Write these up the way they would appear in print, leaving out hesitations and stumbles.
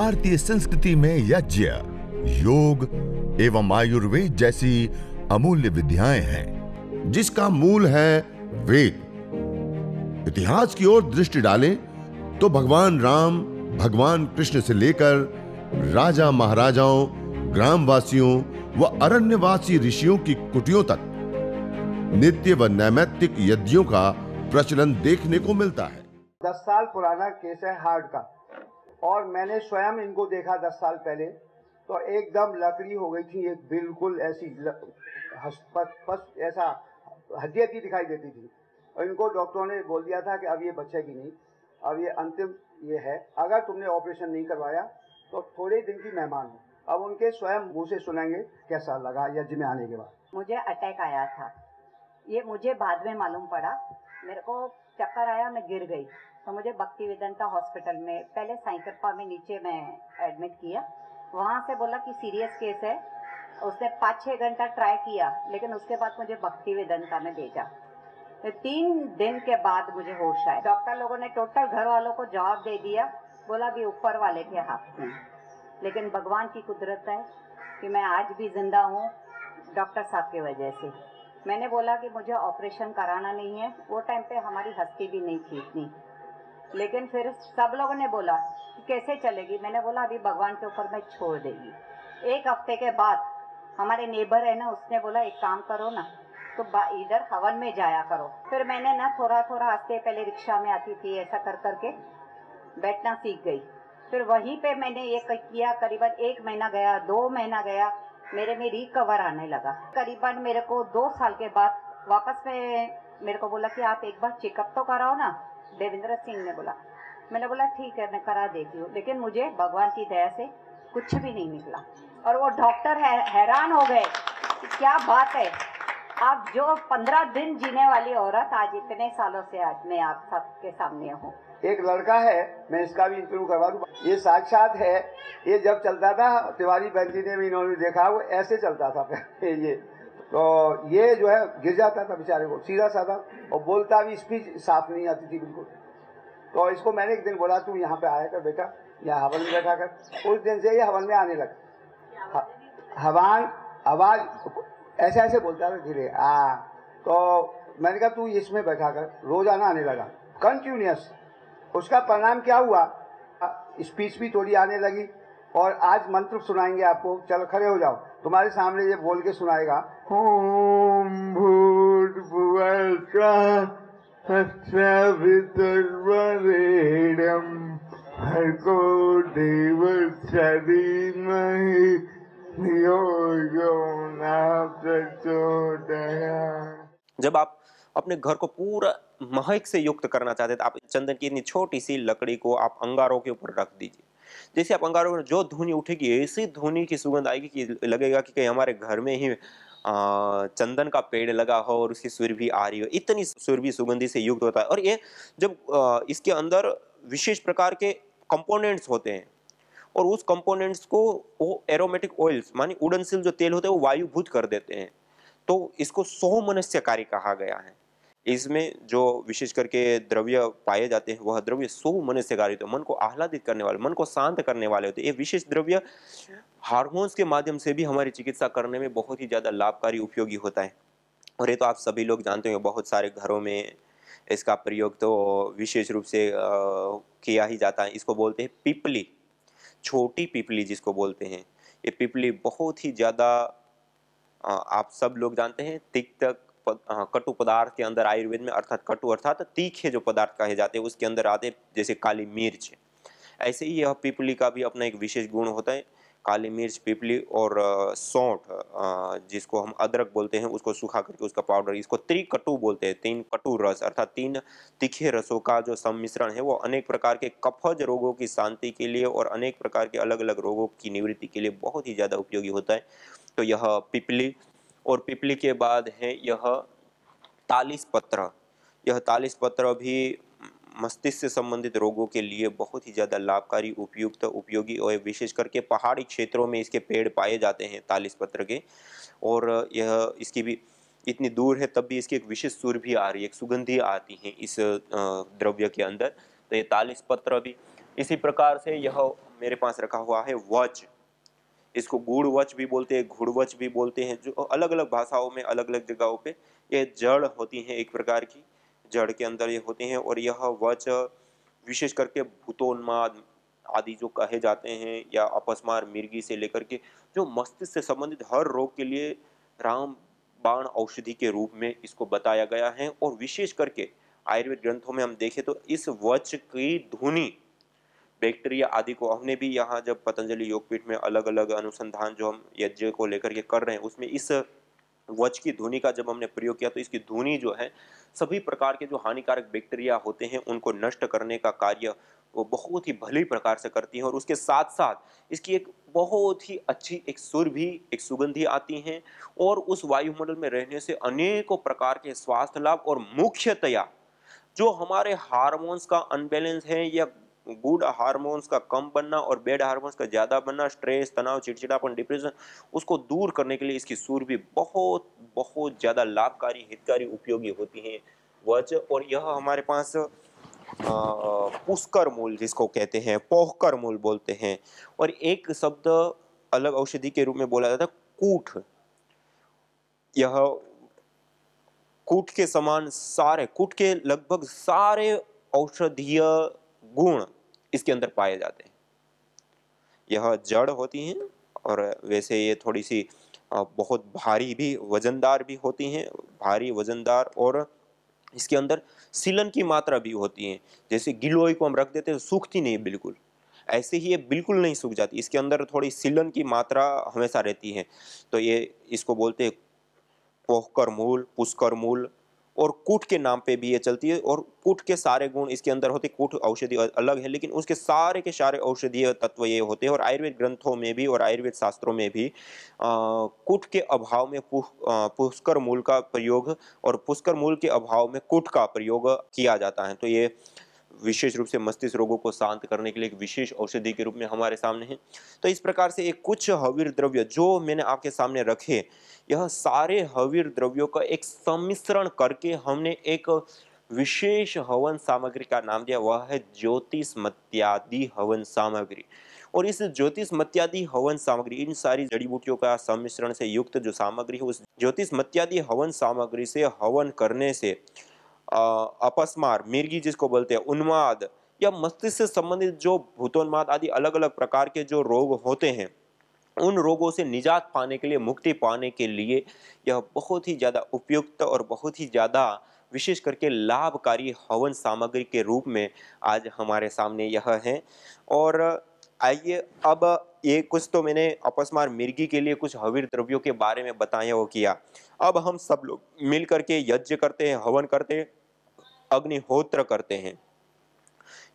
भारतीय संस्कृति में यज्ञ, योग एवं आयुर्वेद जैसी अमूल्य विद्याएं हैं, जिसका मूल है वेद। इतिहास की ओर दृष्टि डालें तो भगवान राम, भगवान कृष्ण से लेकर राजा महाराजाओं, ग्रामवासियों व अरण्यवासी ऋषियों की कुटियों तक नित्य व नैमित्तिक यज्ञों का प्रचलन देखने को मिलता है। 10 साल पुराना केस है हार्ट का, और मैंने स्वयं इनको देखा 10 साल पहले, तो एकदम लकड़ी हो गई थी, एक बिल्कुल ऐसी ऐसा हड्डी हड्डी दिखाई देती थी। और इनको डॉक्टरों ने बोल दिया था कि अब ये बचेगी नहीं, अब ये अंतिम ये है, अगर तुमने ऑपरेशन नहीं करवाया तो थोड़े दिन की मेहमान हो। अब उनके स्वयं मुँह से सुनेंगे कैसा लगा यज्ञ में आने के बाद। मुझे अटैक आया था, ये मुझे बाद में मालूम पड़ा। मेरे को चक्कर आया, मैं गिर गई, तो मुझे भक्ति वेदांता हॉस्पिटल में, पहले साईं में नीचे मैं एडमिट किया। वहाँ से बोला कि सीरियस केस है। उसने 5-6 घंटा ट्राई किया, लेकिन उसके बाद मुझे भक्ति वेदांता में भेजा। तो 3 दिन के बाद मुझे होश आया। डॉक्टर लोगों ने टोटल घर वालों को जवाब दे दिया, बोला भी ऊपर वाले के हाथ में। लेकिन भगवान की कुदरत है कि मैं आज भी जिंदा हूँ डॉक्टर साहब की वजह से। मैंने बोला कि मुझे ऑपरेशन कराना नहीं है। वो टाइम पे हमारी हस्ती भी नहीं थी इतनी, लेकिन फिर सब लोगों ने बोला कि कैसे चलेगी। मैंने बोला अभी भगवान के ऊपर मैं छोड़ देगी। 1 हफ्ते के बाद हमारे नेबर है ना, उसने बोला एक काम करो ना, तो इधर हवन में जाया करो। फिर मैंने ना थोड़ा थोड़ा हंसते, पहले रिक्शा में आती थी, ऐसा कर करके बैठना सीख गई। फिर वहीं पे मैंने ये किया, करीबन 1 महीना गया, 2 महीना गया, मेरे में रिकवर आने लगा। करीबन मेरे को 2 साल के बाद वापस में मेरे को बोला कि आप एक बार चेकअप तो कराओ ना, देवेंद्र सिंह ने बोला। मैंने बोला ठीक है, मैं करा देती हूँ। लेकिन मुझे भगवान की दया से कुछ भी नहीं निकला। और वो डॉक्टर हैरान हो गए कि क्या बात है, आप जो 15 दिन जीने वाली औरत आज इतने सालों से आज मैं आप सबके सामने हूँ। एक लड़का है, मैं इसका भी इंटरव्यू करवा दूँ, ये साक्षात है। ये जब चलता था, तिवारी बहन जी ने भी इन्होंने देखा, वो ऐसे चलता था ये। तो ये जो है गिर जाता था बेचारे को, सीधा साधा, और बोलता भी, स्पीच साफ नहीं आती थी बिल्कुल। तो इसको मैंने एक दिन बोला तू यहाँ पे आया कर बेटा, यहाँ हवन में बैठा कर। उस दिन से ये हवन में आने लगा। हवन आवाज ऐसे ऐसे बोलता था धीरे। तो मैंने कहा तू इसमें बैठा कर, रोजाना आने लगा कंटिन्यूअस। उसका परिणाम क्या हुआ, स्पीच भी थोड़ी आने लगी। और आज मंत्र सुनाएंगे आपको, चलो खड़े हो जाओ, तुम्हारे सामने ये बोल के सुनाएगा। ओम भूर्भुवः स्वः तत्सवितुर्वरेण्यं भर्गो देवस्य धीमहि धियो यो न प्रचोदयात्। जब आप अपने घर को पूरा महक से युक्त करना चाहते हैं, तो आप चंदन की इतनी छोटी सी लकड़ी को आप अंगारों के ऊपर रख दीजिए। जैसे आप अंगारों में जो धुनी उठेगी, ऐसी धुनी की सुगंध आएगी कि लगेगा कि कहीं हमारे घर में ही चंदन का पेड़ लगा हो और उसकी सुरभि आ रही हो। इतनी सुरभि सुगंधी से युक्त होता है। और ये जब इसके अंदर विशेष प्रकार के कंपोनेंट्स होते हैं, और उस कंपोनेंट्स को वो एरोमेटिक ऑयल्स मानी उड़नसिल जो तेल होते हैं वो वायुभूत कर देते हैं। तो इसको सोमनस्यकारी कहा गया है। इसमें जो विशेष करके द्रव्य पाए जाते हैं, वह द्रव्य सोमनस्यकारी होते हैं, मन को आह्लादित करने वाले, मन को शांत करने वाले होते हैं। ये विशेष द्रव्य हार्मोन्स के माध्यम से भी हमारी चिकित्सा करने में बहुत ही ज्यादा लाभकारी उपयोगी होता है। और ये तो आप सभी लोग जानते हैं, बहुत सारे घरों में इसका प्रयोग तो विशेष रूप से किया ही जाता है। इसको बोलते हैं पिपली, छोटी पिपली जिसको बोलते हैं। ये पिपली बहुत ही ज्यादा आप सब लोग जानते हैं, तिक्त कटु पदार्थ के अंदर आयुर्वेद में, अर्थात कटु अर्थात तीखे जो पदार्थ कहे जाते हैं उसके अंदर आते, जैसे काली मिर्च। ऐसे ही यह पिपली का भी अपना एक विशेष गुण होता है। काली मिर्च, पिपली और सौंठ, जिसको हम अदरक बोलते हैं, उसको सुखा करके उसका पाउडर, इसको त्रिकटु बोलते हैं। 3 कटु रस अर्थात 3 तीखे रसों का जो सम्मिश्रण है, वो अनेक प्रकार के कफज रोगों की शांति के लिए और अनेक प्रकार के अलग अलग रोगों की निवृत्ति के लिए बहुत ही ज्यादा उपयोगी होता है। तो यह पिपली, और पिपली के बाद है यह तालिस पत्र। यह तालिस पत्र भी मस्तिष्क से संबंधित रोगों के लिए बहुत ही ज़्यादा लाभकारी, उपयुक्त, उपयोगी, और विशेष करके पहाड़ी क्षेत्रों में इसके पेड़ पाए जाते हैं तालिस पत्र के। और यह इसकी भी इतनी दूर है तब भी इसकी एक विशेष सुरभि आ रही है, एक सुगंधी आती है इस द्रव्य के अंदर। तो ये तालिस पत्र भी इसी प्रकार से यह मेरे पास रखा हुआ है वच। इसको गूढ़वच भी बोलते हैं, घुड़वच भी बोलते हैं, जो अलग अलग भाषाओं में अलग अलग जगहों पे ये जड़ होती हैं, एक प्रकार की जड़ के अंदर ये होती हैं। और यह वच विशेष करके भूतोन्माद आदि जो कहे जाते हैं, या अपस्मार, मिर्गी से लेकर के जो मस्तिष्क से संबंधित हर रोग के लिए रामबाण औषधि के रूप में इसको बताया गया है। और विशेष करके आयुर्वेद ग्रंथों में हम देखें तो इस वच की धुनी बैक्टीरिया आदि को, हमने भी यहाँ जब पतंजलि योगपीठ में अलग अलग अनुसंधान जो हम यज्ञ को लेकर के कर रहे हैं, उसमें इस वच की धुनी का जब हमने प्रयोग किया तो इसकी धुनी जो है सभी प्रकार के जो हानिकारक बैक्टीरिया होते हैं उनको नष्ट करने का कार्य वो बहुत ही भली प्रकार से करती है। और उसके साथ साथ इसकी एक बहुत ही अच्छी एक सुर भी, एक सुगंधी आती है। और उस वायुमंडल में रहने से अनेकों प्रकार के स्वास्थ्य लाभ, और मुख्यतया जो हमारे हार्मोन्स का अनबैलेंस है, या गुड हार्मोन्स का कम बनना और बैड हार्मोन्स का ज्यादा बनना, स्ट्रेस, तनाव, चिड़चिड़ापन, डिप्रेशन, उसको दूर करने के लिए इसकी सूर भी बहुत बहुत ज्यादा लाभकारी, हितकारी, उपयोगी होती है वच। और यह हमारे पास पुष्कर मूल जिसको कहते हैं, पोहकर मूल बोलते हैं। और एक शब्द अलग औषधि के रूप में बोला जाता है कूठ। यह कूठ के समान सारे, कूठ के लगभग सारे औषधीय गुण इसके अंदर पाए जाते हैं। यह जड़ होती हैं और वैसे ये थोड़ी सी बहुत भारी भी, वजनदार भी होती हैं, भारी वजनदार। और इसके अंदर सीलन की मात्रा भी होती है। जैसे गिलोय को हम रख देते हैं तो सूखती नहीं बिल्कुल, ऐसे ही ये बिल्कुल नहीं सूख जाती, इसके अंदर थोड़ी सीलन की मात्रा हमेशा रहती है। तो ये इसको बोलते हैं पोहकर मूल, पुष्कर मूल, और कूट के नाम पे भी ये चलती है। और कूट के सारे गुण इसके अंदर होते, कूट औषधि अलग है लेकिन उसके सारे के सारे औषधीय तत्व ये होते हैं। और आयुर्वेद ग्रंथों में भी और आयुर्वेद शास्त्रों में भी कूट के अभाव में पुष्कर मूल का प्रयोग, और पुष्कर मूल के अभाव में कूट का प्रयोग किया जाता है। तो ये विशेष रूप से मस्तिष्क रोगों को शांत करने के लिए एक विशेष औषधि के रूप में हमारे सामने है। तो इस प्रकार से एक कुछ हवीर द्रव्य जो मैंने आपके सामने रखे, यह सारे हवीर द्रव्यों का एक सम्मिश्रण करके हमने एक विशेष हवन सामग्री का नाम दिया, वह है ज्योतिषमत्यादि हवन सामग्री। और इस ज्योतिषमत्यादि हवन सामग्री, इन सारी जड़ी बूटियों का सम्मिश्रण से युक्त जो सामग्री है, उस ज्योतिषमत्यादि हवन सामग्री से हवन करने से अपस्मार, मिर्गी जिसको बोलते हैं, उन्माद या मस्तिष्क से संबंधित जो भूतोन्माद आदि अलग अलग प्रकार के जो रोग होते हैं, उन रोगों से निजात पाने के लिए, मुक्ति पाने के लिए यह बहुत ही ज्यादा उपयुक्त और बहुत ही ज्यादा विशेष करके लाभकारी हवन सामग्री के रूप में आज हमारे सामने यह है। और आइए अब ये कुछ तो मैंने अपस्मार, मिर्गी के लिए कुछ हवीर द्रव्यों के बारे में बताया, वो किया। अब हम सब लोग मिल करके यज्ञ करते हैं, हवन करते हैं, अग्निहोत्र करते हैं।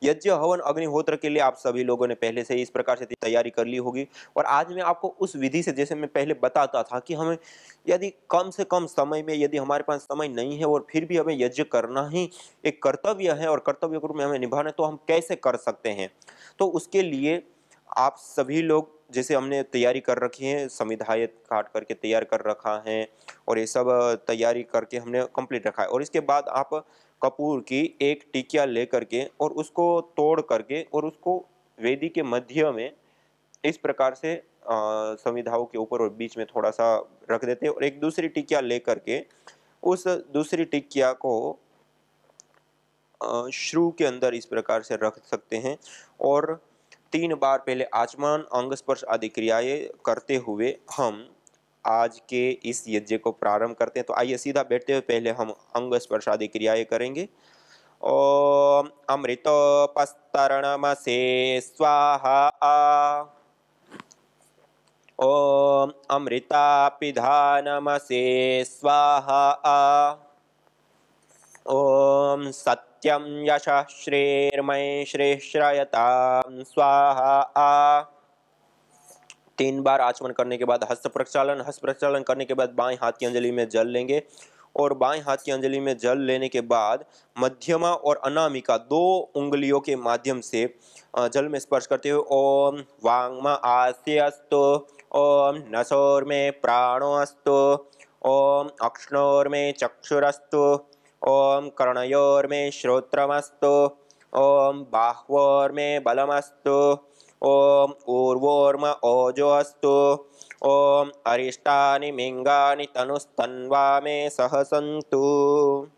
यज्ञ, हवन, अग्निहोत्र के लिए आप सभी लोगों ने पहले से इस प्रकार से तैयारी कर ली होगी। और आज मैं आपको उस विधि से, जैसे मैं पहले बताता था कि हमें यदि कम से कम समय में, यदि हमारे पास समय नहीं है और फिर भी हमें यज्ञ करना ही एक कर्तव्य है और कर्तव्य के रूप में हमें निभाना है, तो हम कैसे कर सकते हैं। तो उसके लिए आप सभी लोग, जैसे हमने तैयारी कर रखी है, संविधायक काट करके तैयार कर रखा है और ये सब तैयारी करके हमने कंप्लीट रखा है। और इसके बाद आप कपूर की एक टिकिया ले करके और उसको तोड़ करके और उसको वेदी के मध्य में इस प्रकार से संविधाओं के ऊपर और बीच में थोड़ा सा रख देते हैं। और एक दूसरी टिकिया ले करके उस दूसरी टिकिया को श्रू के अंदर इस प्रकार से रख सकते हैं। और 3 बार पहले आचमन, अंग स्पर्श आदि क्रियाएं करते हुए हम आज के इस यज्ञ को प्रारंभ करते हैं। तो आइए सीधा बैठते हुए पहले हम अंग स्पर्श आदि क्रियाएं करेंगे। ओम अमृतोपस्तरणमसे स्वाहा, ओम अमृतापिधानमसे स्वाहा, ओम सत्यम यशः श्रेर्मय श्रेष्ठयतां स्वाहा। 3 बार आचमन करने के बाद हस्त प्रक्षालन करने के बाद बाएं हाथ की अंजलि में जल लेंगे। और बाएं हाथ की अंजलि में जल लेने के बाद मध्यमा और अनामिका 2 उंगलियों के माध्यम से जल में स्पर्श करते हुए ओम वांग्म आस्यस्तु, ओम नसोर्मे प्राणोऽस्तु, ओम अक्ष्णोर्मे चक्षुरस्तु, ओम कर्णयोर्मे श्रोत्रमस्तु, ओम बाह्वोर्मे बलमस्तु, ओम ऊर्वोर्म ओजोऽस्तु। ओम अरिष्टानि मिंगानि तनुस्तन्वा में सहसन्तु।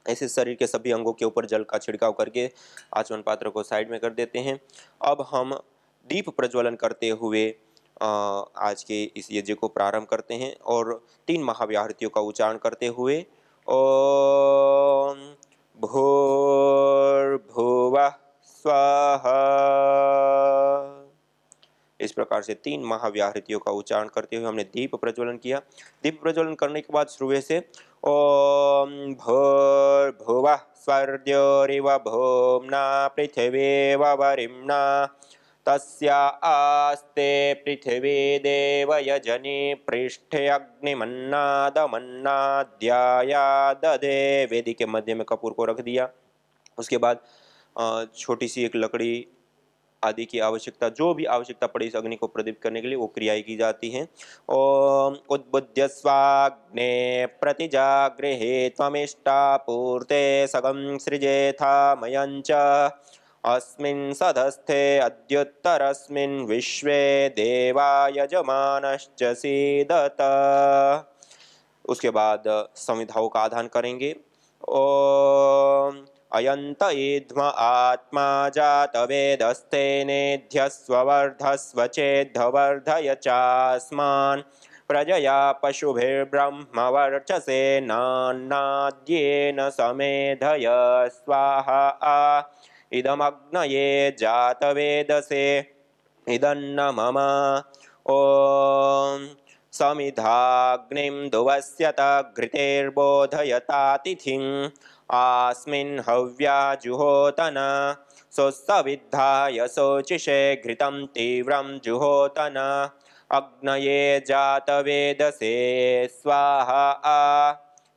ऐसे शरीर के सभी अंगों के ऊपर जल का छिड़काव करके आचमन पात्र को साइड में कर देते हैं। अब हम दीप प्रज्वलन करते हुए आज के इस यज्ञ को प्रारंभ करते हैं और 3 महाव्याहृतियों का उच्चारण करते हुए ओम भूर्भुवः स्वाहा, इस प्रकार से 3 महाव्याहृतियों का उच्चारण करते हुए हमने दीप प्रज्वलन किया। दीप प्रज्वलन करने के बाद शुरू से ओम भूर्भुवः स्वर्द्योरिव भूम्ना पृथिवीव वरिम्ना तस्या आस्ते पृथिवी देव यजनी पृष्ठे अग्निमन्नादमन्नाद्याया दधे। वेदी के मध्य में कपूर को रख दिया। उसके बाद छोटी सी एक लकड़ी आदि की आवश्यकता, जो भी आवश्यकता पड़े इस अग्नि को प्रदीप्त करने के लिए, वो क्रियाएं की जाती हैं। ओम उद्बुद्ध्य स्वाग्ने प्रतिजागृहे त्वमिष्टा पूर्ते सगं सृजेथा मयञ्च अस्मिन् सदस्थे अद्युत्तरस्मिन् विश्वे देवा यजमानश्च सीदत। उसके बाद संविधाओं का आधान करेंगे। ओम अयंत इध्म आत्मा जात वेदस्तेनेध्यस्व वर्धस्व चेद्धवर्धय चास्मान् प्रजया पशुभिर्ब्रह्म वर्चसे नान्नाद्येन समेधय स्वाहा। इदमग्नये जातवेदसे इदन्न मम। ओम समिधाग्निं दुवस्यत घृतेर्बोधयतातिथिं आस्मिन् हव्या जुहोतन सोत्सविद्धाय शोचिषे घृतं तीव्रं जुहोतन अग्नये जातवेदसे स्वाहा।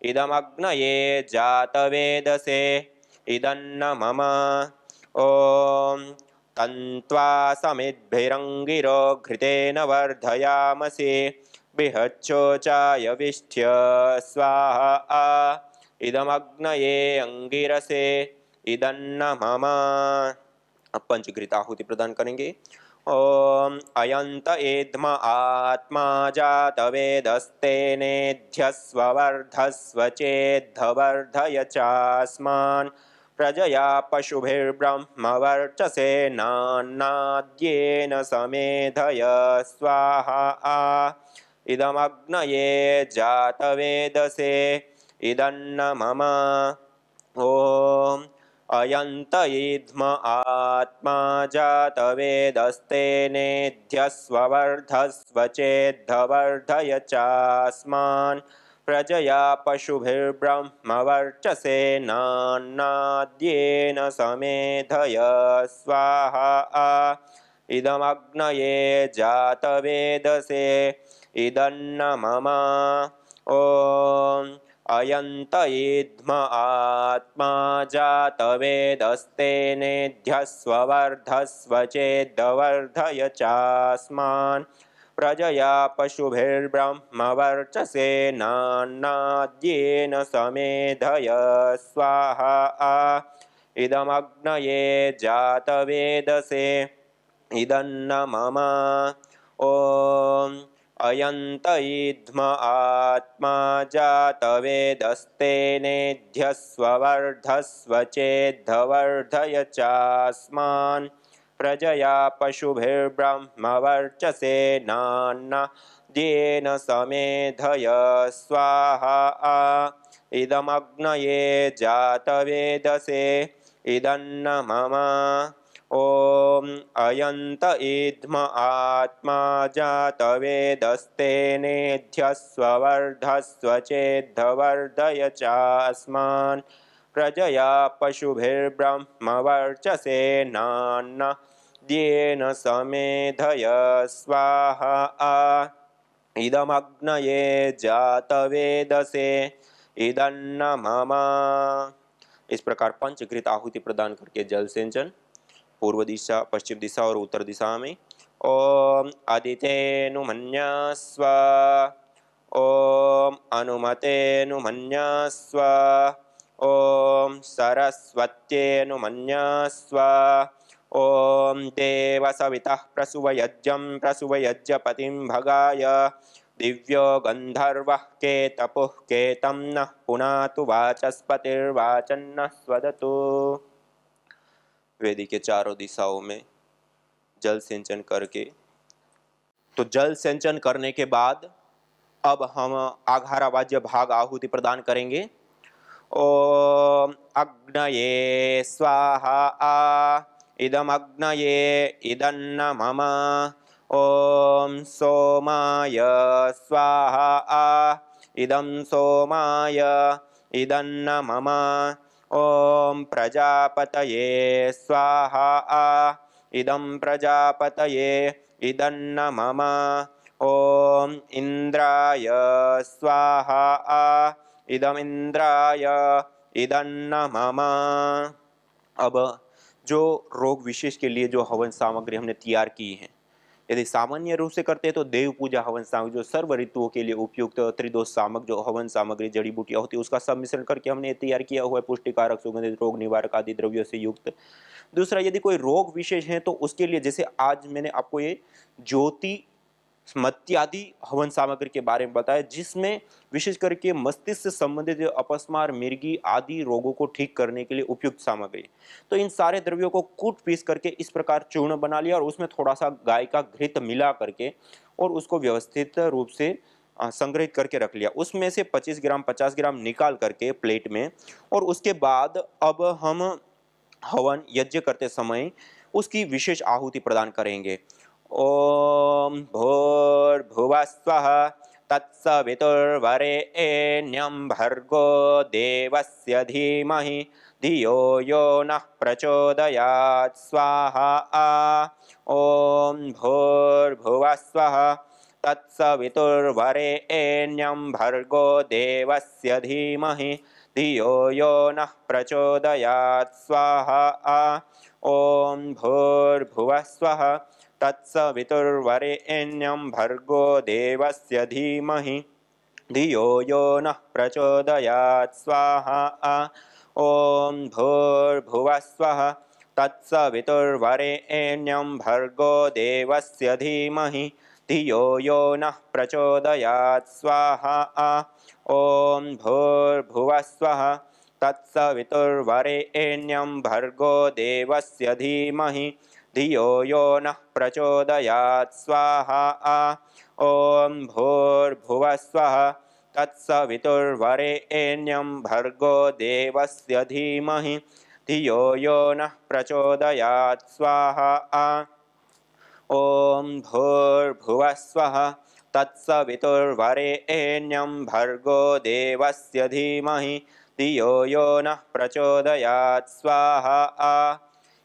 इदमग्नये जातवेदसे इदन्न मम। ओम तन्त्वा समिद्भिरङ्गिरो घृतेन वर्धयामसि बृहच्चोचाय विष्ठ्य स्वाहा। इदमग्नये अंगिरसे इदन्न मम। अब पंचघृत आहुति प्रदान करेंगे। ओम अयंत एध्म आत्मा जात वेदस्तेनेध्यस्व वर्धस्व चेद्धवर्धय चास्मान् प्रजया पशुभिर्ब्रह्म वर्चसे नान्नाद्येन समेधय स्वाहा। इदमग्नये जातवेदसे इदन्न मम। ओम अयंत इध्म आत्मा जात वेदस्तेनेध्यस्व वर्धस्व चेद्धवर्धय चास्मान् प्रजया पशुभिर्ब्रह्म वर्चसे नान्नाद्येन समेधय स्वाहा। इदमग्नये जातवेदसे इदन्न मम। ओम अयंत इध्म आत्मा जात वेदस्तेनेध्यस्व वर्धस्व चेद्धवर्धय चास्मान् प्रजया पशुभिर्ब्रह्म वर्चसे नान्नाद्येन समेधय स्वाहा। इदमग्नये जातवेदसे इदन्न मम। ओम अयंत इध्म आत्मा जात वेदस्तेनेध्यस्व वर्धस्व चेद्धवर्धय चास्मान् प्रजया पशुभिर्ब्रह्म वर्चसे नान्नाद्येन समेधय स्वाहा। इदमग्नये जातवेदसे इदन्न मम। ओम अयंत इध्म आत्मा जात वेदस्तेनेध्यस्व वर्धस्व चेद्धवर्धय चास्मान् प्रजया पशुभिर्ब्रह्म वर्चसे नान्नाद्येन समेधय स्वाहा। इदमग्नये जातवेदसे इदन्न मम। इस प्रकार पंचघृत आहुति प्रदान करके जल सिंचन पूर्व दिशा, पश्चिम दिशा और उत्तर दिशा में। ओम अदितेनुमन्यस्व। ओम अनुमतेनुमन्यस्व। ओम सरस्वत्येनुमन्यस्व। ओम देव सवितः प्रसुवयज्ञं प्रसुवयज्ञपतिं भगाय दिव्यो गंधर्वः केतपुः केतं नः पुनातु वाचस्पतिर्वाचन्नः स्वदतु। वेदी के चारों दिशाओं में जल सिंचन करके, तो जल सिंचन करने के बाद अब हम आघारावाज्य भाग आहुति प्रदान करेंगे। ओम अग्नये स्वाहा इदम अग्नये इदन्न मम। ओम सोमाय स्वाहा इदम सोमाय इदन्न मम। ओम प्रजापतये स्वाहा इदम प्रजापतये इदन्न मम। ओम इंद्राय स्वाहा इदम इंद्राय इदन्न मम। अब जो रोग विशेष के लिए जो हवन सामग्री हमने तैयार की है, यदि सामान्य रूप से करते हैं तो देव पूजा हवन सामग्री जो सर्व ऋतुओं के लिए उपयुक्त त्रिदोष सामक जो हवन सामग्री जड़ी बूटियां होती है उसका सम्मिश्रण करके हमने तैयार किया हुआ है, पुष्टिकारक सुगंधित रोग निवारक आदि द्रव्यों से युक्त। दूसरा, यदि कोई रोग विशेष है तो उसके लिए, जैसे आज मैंने आपको ये ज्योति मत्यादि हवन सामग्री के बारे में बताया, जिसमें विशेष करके मस्तिष्क से संबंधित अपस्मार, मिर्गी आदि रोगों को ठीक करने के लिए उपयुक्त सामग्री। तो इन सारे द्रव्यों को कूट पीस करके इस प्रकार चूर्ण बना लिया और उसमें थोड़ा सा गाय का घृत मिला करके और उसको व्यवस्थित रूप से संग्रहित करके रख लिया। उसमें से 25 ग्राम 50 ग्राम निकाल करके प्लेट में, और उसके बाद अब हम हवन यज्ञ करते समय उसकी विशेष आहुति प्रदान करेंगे। ओम भूर्भुवः स्वः तत्सवितुर्वरेण्यं भर्गो देवस्य धीमहि धियो यो नः प्रचोदयात् स्वाहा। ओम भूर्भुवः स्वः तत्सवितुर्वरेण्यं भर्गो देवस्य धीमहि धियो यो नः प्रचोदयात् स्वाहा। ओम भूर्भुवः स्वः तत्सवितुर्वरेण्यं भर्गो देवस्य धीमहि धियो यो नः प्रचोदयात् स्वाहा। ओम भूर्भुवः स्वः तत्सवितुर्वरेण्यं भर्गो देवस्य धीमहि धियो यो नः प्रचोदयात् स्वाहा। ओम भूर्भुवः स्वः तत्सवितुर्वरेण्यं भर्गो देवस्य धीमहि धियो यो नः प्रचोदयात् स्वाहा। ओम भूर्भुवः स्वः तत्सवितुर्वरेण्यं भर्गो देवस्य धीमहि धियो यो नः प्रचोदयात् स्वाहा। ओम भूर्भुवः स्वः तत्सवितुर्वरेण्यं भर्गो देवस्य धीमहि धियो यो नः प्रचोदयात् स्वाहा।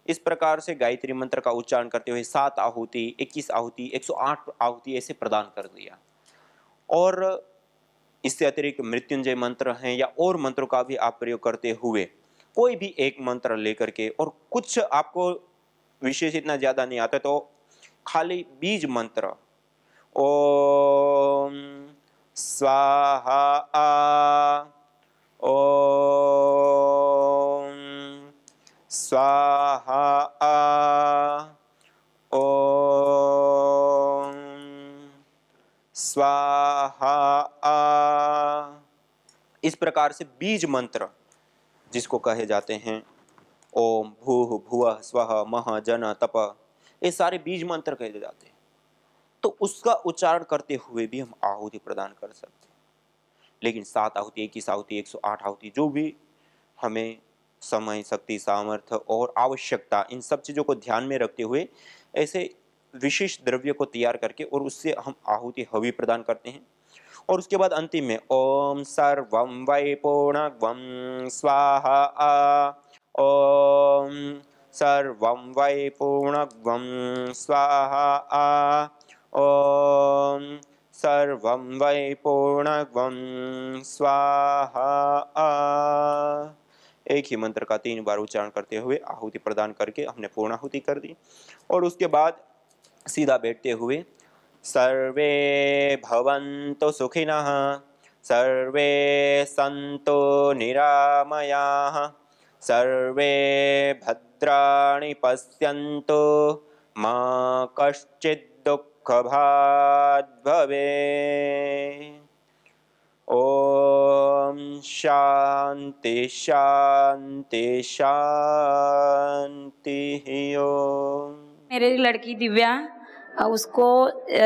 इस प्रकार से गायत्री मंत्र का उच्चारण करते हुए 7 आहुति, 21 आहुति, 108 आहुति ऐसे प्रदान कर दिया। और इससे अतिरिक्त मृत्युंजय मंत्र हैं या और मंत्रों का भी आप प्रयोग करते हुए कोई भी एक मंत्र लेकर के, और कुछ आपको विशेष इतना ज्यादा नहीं आता तो खाली बीज मंत्र ओम स्वाहा ओम स्वाहा ओम स्वाहा, इस प्रकार से बीज मंत्र जिसको कहे जाते हैं ओम भूः भुवः स्वः मह जन तप, ये सारे बीज मंत्र कहे जाते हैं। तो उसका उच्चारण करते हुए भी हम आहुति प्रदान कर सकते हैं। लेकिन 7 आहुति, 21 आहुति, 108 आहुति, जो भी हमें समय, शक्ति, सामर्थ्य और आवश्यकता, इन सब चीज़ों को ध्यान में रखते हुए ऐसे विशेष द्रव्य को तैयार करके और उससे हम आहुति हवि प्रदान करते हैं। और उसके बाद अंतिम में ओम सर्वं वै पूर्णं स्वाहा, ओम सर्वं वै पूर्णं स्वाहा, ओम सर्वं वै पूर्णं स्वाहा। एक ही मंत्र का 3 बार उच्चारण करते हुए आहुति प्रदान करके हमने पूर्णाहुति कर दी। और उसके बाद सीधा बैठते हुए सर्वे भवन्तु सुखिनः, सर्वे सन्तु निरामयाः, सर्वे भद्राणि पश्यन्तु मा कश्चित् दुःखभाग् भवेत्। ओम शांति शांति शांति ओम। मेरी लड़की दिव्या, उसको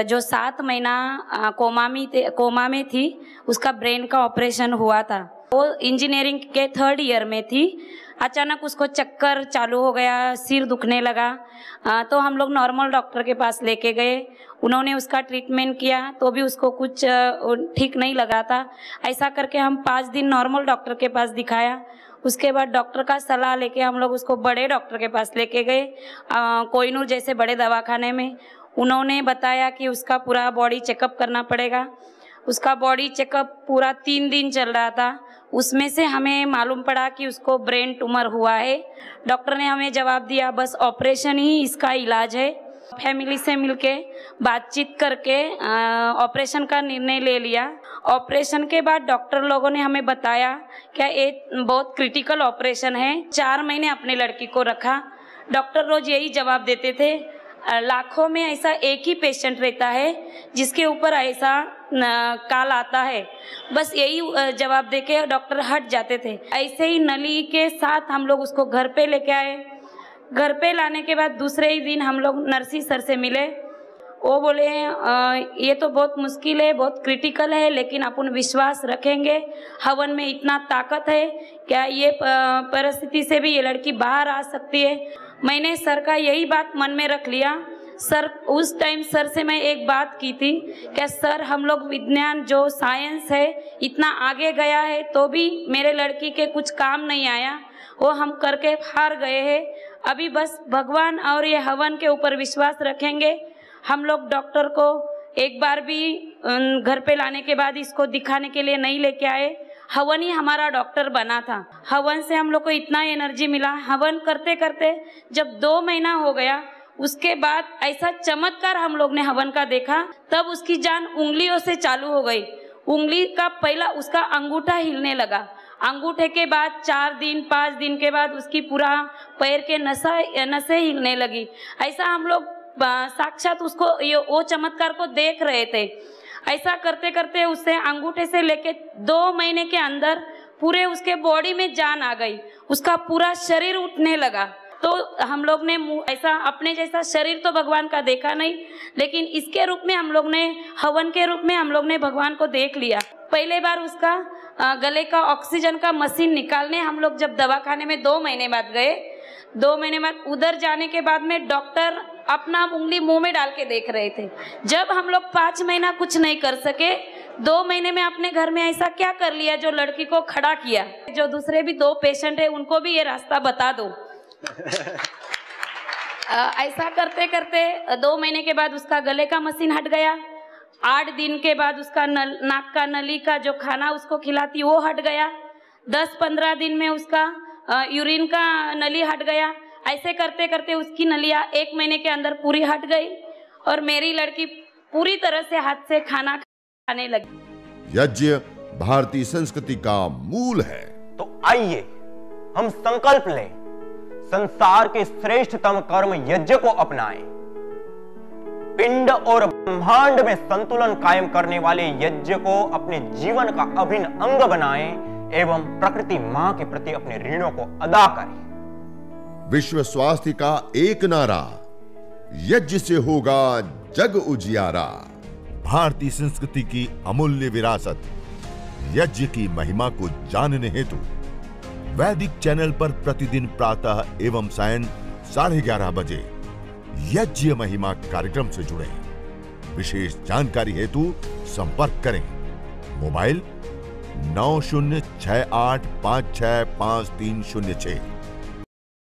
जो 7 महीना कोमा में थी, उसका ब्रेन का ऑपरेशन हुआ था। वो इंजीनियरिंग के 3rd ईयर में थी। अचानक उसको चक्कर चालू हो गया, सिर दुखने लगा, तो हम लोग नॉर्मल डॉक्टर के पास लेके गए। उन्होंने उसका ट्रीटमेंट किया तो भी उसको कुछ ठीक नहीं लगा था। ऐसा करके हम 5 दिन नॉर्मल डॉक्टर के पास दिखाया। उसके बाद डॉक्टर का सलाह लेके हम लोग उसको बड़े डॉक्टर के पास लेके गए, कोहिनूर जैसे बड़े दवाखाने में। उन्होंने बताया कि उसका पूरा बॉडी चेकअप करना पड़ेगा। उसका बॉडी चेकअप पूरा 3 दिन चल रहा था। उसमें से हमें मालूम पड़ा कि उसको ब्रेन ट्यूमर हुआ है। डॉक्टर ने हमें जवाब दिया बस ऑपरेशन ही इसका इलाज है। फैमिली से मिलके बातचीत करके ऑपरेशन का निर्णय ले लिया। ऑपरेशन के बाद डॉक्टर लोगों ने हमें बताया कि ये बहुत क्रिटिकल ऑपरेशन है। 4 महीने अपने लड़की को रखा। डॉक्टर रोज यही जवाब देते थे, लाखों में ऐसा एक ही पेशेंट रहता है जिसके ऊपर ऐसा काल आता है। बस यही जवाब देके डॉक्टर हट जाते थे। ऐसे ही नली के साथ हम लोग उसको घर पे लेके आए। घर पे लाने के बाद दूसरे ही दिन हम लोग नर्सी सर से मिले। वो बोले ये तो बहुत मुश्किल है, बहुत क्रिटिकल है, लेकिन अपन विश्वास रखेंगे, हवन में इतना ताकत है, क्या ये परिस्थिति से भी ये लड़की बाहर आ सकती है। मैंने सर का यही बात मन में रख लिया। सर उस टाइम सर से मैं एक बात की थी कि सर हम लोग विज्ञान जो साइंस है इतना आगे गया है तो भी मेरे लड़की के कुछ काम नहीं आया, वो हम करके हार गए हैं। अभी बस भगवान और ये हवन के ऊपर विश्वास रखेंगे। हम लोग डॉक्टर को एक बार भी घर पे लाने के बाद इसको दिखाने के लिए नहीं लेके आए। हवन ही हमारा डॉक्टर बना था। हवन से हम लोग को इतना एनर्जी मिला। हवन करते करते जब 2 महीना हो गया, उसके बाद ऐसा चमत्कार हम लोग ने हवन का देखा। तब उसकी जान उंगलियों से चालू हो गई। उंगली का पहला उसका अंगूठा हिलने लगा। अंगूठे के बाद 4 दिन 5 दिन के बाद उसकी पूरा पैर के नसें हिलने लगी। ऐसा हम लोग साक्षात उसको वो चमत्कार को देख रहे थे। ऐसा करते करते उससे अंगूठे से लेके 2 महीने के अंदर पूरे उसके बॉडी में जान आ गई। उसका पूरा शरीर उठने लगा। तो हम लोग ने ऐसा अपने जैसा शरीर तो भगवान का देखा नहीं, लेकिन इसके रूप में हम लोग ने, हवन के रूप में हम लोग ने भगवान को देख लिया। पहले बार उसका गले का ऑक्सीजन का मशीन निकालने हम लोग जब दवाखाने में 2 महीने बाद गए, 2 महीने बाद उधर जाने के बाद में डॉक्टर अपना उंगली मुंह में डाल के देख रहे थे। जब हम लोग 5 महीना कुछ नहीं कर सके, 2 महीने में अपने घर में ऐसा क्या कर लिया जो लड़की को खड़ा किया। जो दूसरे भी 2 पेशेंट है उनको भी ये रास्ता बता दो। ऐसा करते करते 2 महीने के बाद उसका गले का मशीन हट गया। 8 दिन के बाद उसका नाक का नली का जो खाना उसको खिलाती वो हट गया। 10-15 दिन में उसका यूरिन का नली हट गया। ऐसे करते करते उसकी नलियाँ 1 महीने के अंदर पूरी हट गई और मेरी लड़की पूरी तरह से हाथ से खाना खाने लगी। यज्ञ भारतीय संस्कृति का मूल है। तो आइए हम संकल्प लें, संसार के श्रेष्ठतम कर्म यज्ञ को अपनाएं। पिंड और ब्रह्मांड में संतुलन कायम करने वाले यज्ञ को अपने जीवन का अभिन्न अंग बनाएं एवं प्रकृति मां के प्रति अपने ऋणों को अदा करें। विश्व स्वास्थ्य का एक नारा, यज्ञ से होगा जग उजियारा। भारतीय संस्कृति की अमूल्य विरासत यज्ञ की महिमा को जानने हेतु वैदिक चैनल पर प्रतिदिन प्रातः एवं सायं 11:30 बजे यज्ञ महिमा कार्यक्रम से जुड़ें। विशेष जानकारी हेतु संपर्क करें। मोबाइल 9068565306।